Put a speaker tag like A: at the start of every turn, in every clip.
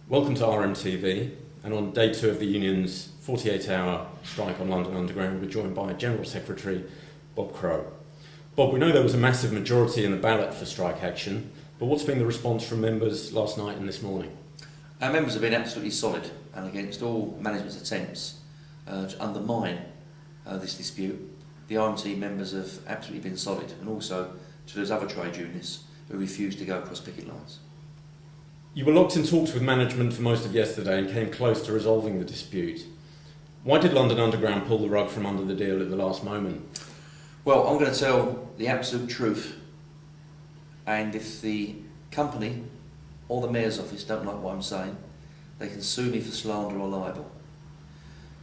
A: Welcome to RMTV, and on day 2 of the union's 48-hour strike on London Underground, we're joined by General Secretary Bob Crow. Bob, we know there was a massive majority in the ballot for strike action, but what's been the response from members last night and this morning?
B: Our members have been absolutely solid and against all management's attempts to undermine this dispute. The RMT members have absolutely been solid, and also to those other trade unions who refused to go across picket lines.
A: You were locked in talks with management for most of yesterday and came close to resolving the dispute. Why did London Underground pull the rug from under the deal at the last moment?
B: Well, I'm going to tell the absolute truth, and if the company or the Mayor's office don't like what I'm saying, they can sue me for slander or libel.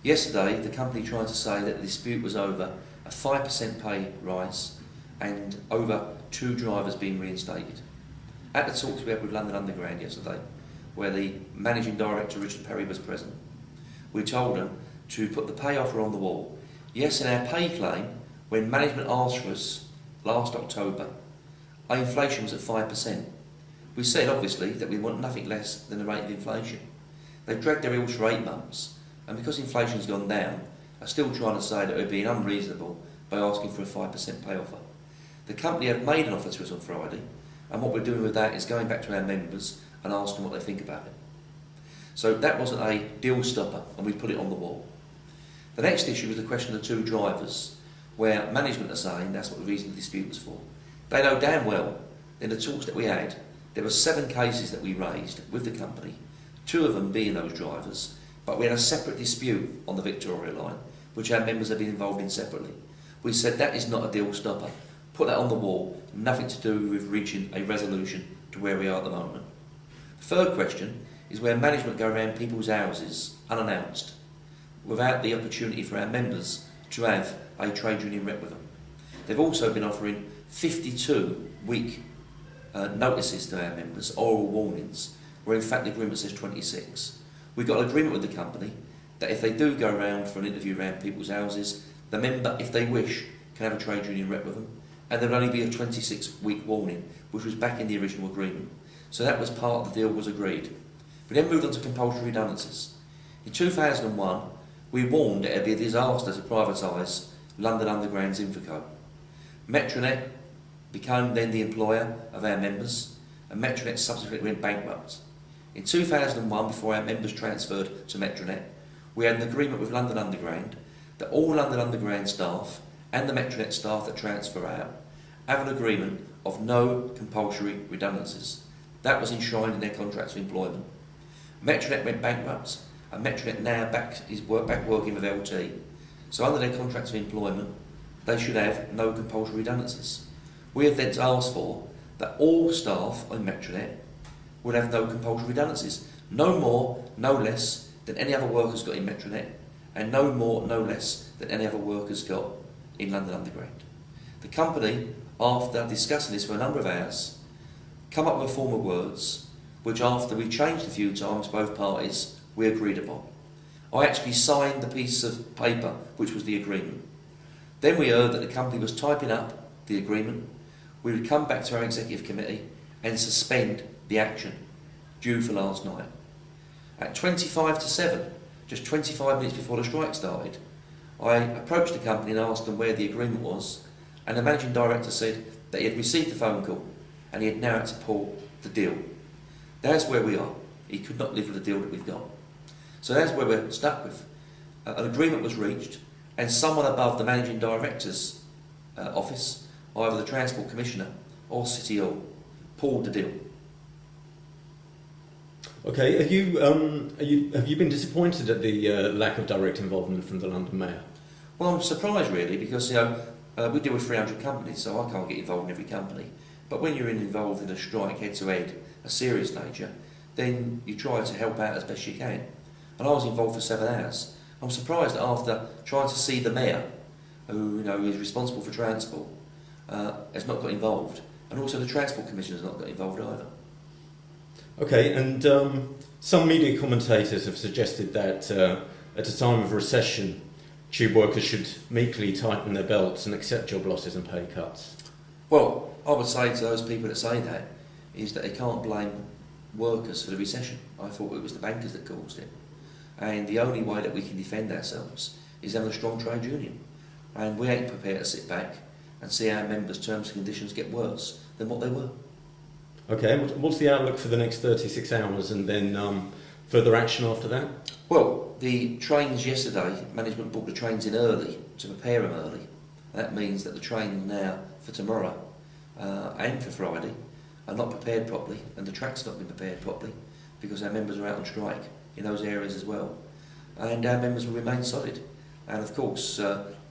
B: Yesterday, the company tried to say that the dispute was over a 5% pay rise and over 2 drivers being reinstated. At the talks we had with London Underground yesterday, where the Managing Director Richard Perry was present, we told them to put the pay offer on the wall. Yes, in our pay claim, when management asked for us last October, our inflation was at 5%. We said, obviously, that we want nothing less than the rate of inflation. They've dragged their heels for 8 months, and because inflation's gone down, are still trying to say that we're being unreasonable by asking for a 5% pay offer. The company have made an offer to us on Friday, and what we're doing with that is going back to our members and asking what they think about it. So that wasn't a deal stopper, and we put it on the wall. The next issue was the question of the 2 drivers, where management are saying that's what the reason the dispute was for. They know damn well, in the talks that we had, there were 7 cases that we raised with the company, 2 of them being those drivers, but we had a separate dispute on the Victoria line, which our members have been involved in separately. We said that is not a deal stopper. Put that on the wall, nothing to do with reaching a resolution to where we are at the moment. The third question is where management go around people's houses unannounced, without the opportunity for our members to have a trade union rep with them. They've also been offering 52-week notices to our members, oral warnings, where in fact the agreement says 26. We've got an agreement with the company that if they do go around for an interview around people's houses, the member, if they wish, can have a trade union rep with them, and there'll only be a 26-week warning, which was back in the original agreement. So that was part of the deal was agreed. We then moved on to compulsory redundancies. In 2001, we warned that it would be a disaster to privatise London Underground's Infraco. Metronet became then the employer of our members, and Metronet subsequently went bankrupt. In 2001, before our members transferred to Metronet, we had an agreement with London Underground that all London Underground staff and the Metronet staff that transfer out have an agreement of no compulsory redundancies. That was enshrined in their contracts of employment. Metronet went bankrupt, and Metronet now is back working with LT. So under their contracts of employment, they should have no compulsory redundancies. We have then asked for that all staff on Metronet would have no compulsory redundancies. No more, no less than any other workers got in Metronet, and no more, no less than any other workers got in London Underground. The company, after discussing this for a number of hours, come up with a form of words which, after we changed a few times, both parties, we agreed upon. I actually signed the piece of paper which was the agreement. Then we heard that the company was typing up the agreement. We would come back to our executive committee and suspend the action due for last night. At 25 to 7, just 25 minutes before the strike started, I approached the company and asked them where the agreement was, and the managing director said that he had received the phone call and he had now had to pull the deal. That's where we are. He could not live with the deal that we've got. So that's where we're stuck with. An agreement was reached, and someone above the managing director's office, either the Transport Commissioner or City Hall, pulled the deal.
A: Okay, have you been disappointed at the lack of direct involvement from the London Mayor?
B: Well, I'm surprised really, because we deal with 300 companies, so I can't get involved in every company. But when you're involved in a strike head-to-head, a serious nature, then you try to help out as best you can. And I was involved for 7 hours. I'm surprised that after trying to see the Mayor, who is responsible for transport, has not got involved, and also the Transport Commissioner has not got involved either.
A: Okay, and some media commentators have suggested that at a time of recession, tube workers should meekly tighten their belts and accept job losses and pay cuts.
B: Well, I would say to those people that say that is that they can't blame workers for the recession. I thought it was the bankers that caused it. And the only way that we can defend ourselves is having a strong trade union. And we ain't prepared to sit back and see our members' terms and conditions get worse than what they were.
A: Okay, what's the outlook for the next 36 hours and then further action after that?
B: Well, the trains yesterday, management brought the trains in early to prepare them early. That means that the trains now for tomorrow and for Friday are not prepared properly, and the track's not been prepared properly because our members are out on strike in those areas as well. And our members will remain solid. And of course,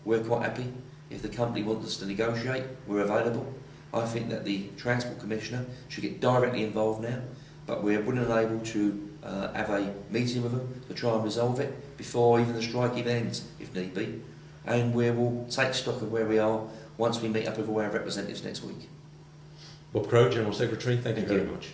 B: we're quite happy. If the company wants us to negotiate, we're available. I think that the Transport Commissioner should get directly involved now, but we're willing and able to have a meeting with them to try and resolve it before even the strike even ends, if need be. And we will take stock of where we are once we meet up with all our representatives next week.
A: Bob Crow, General Secretary, thank you very much.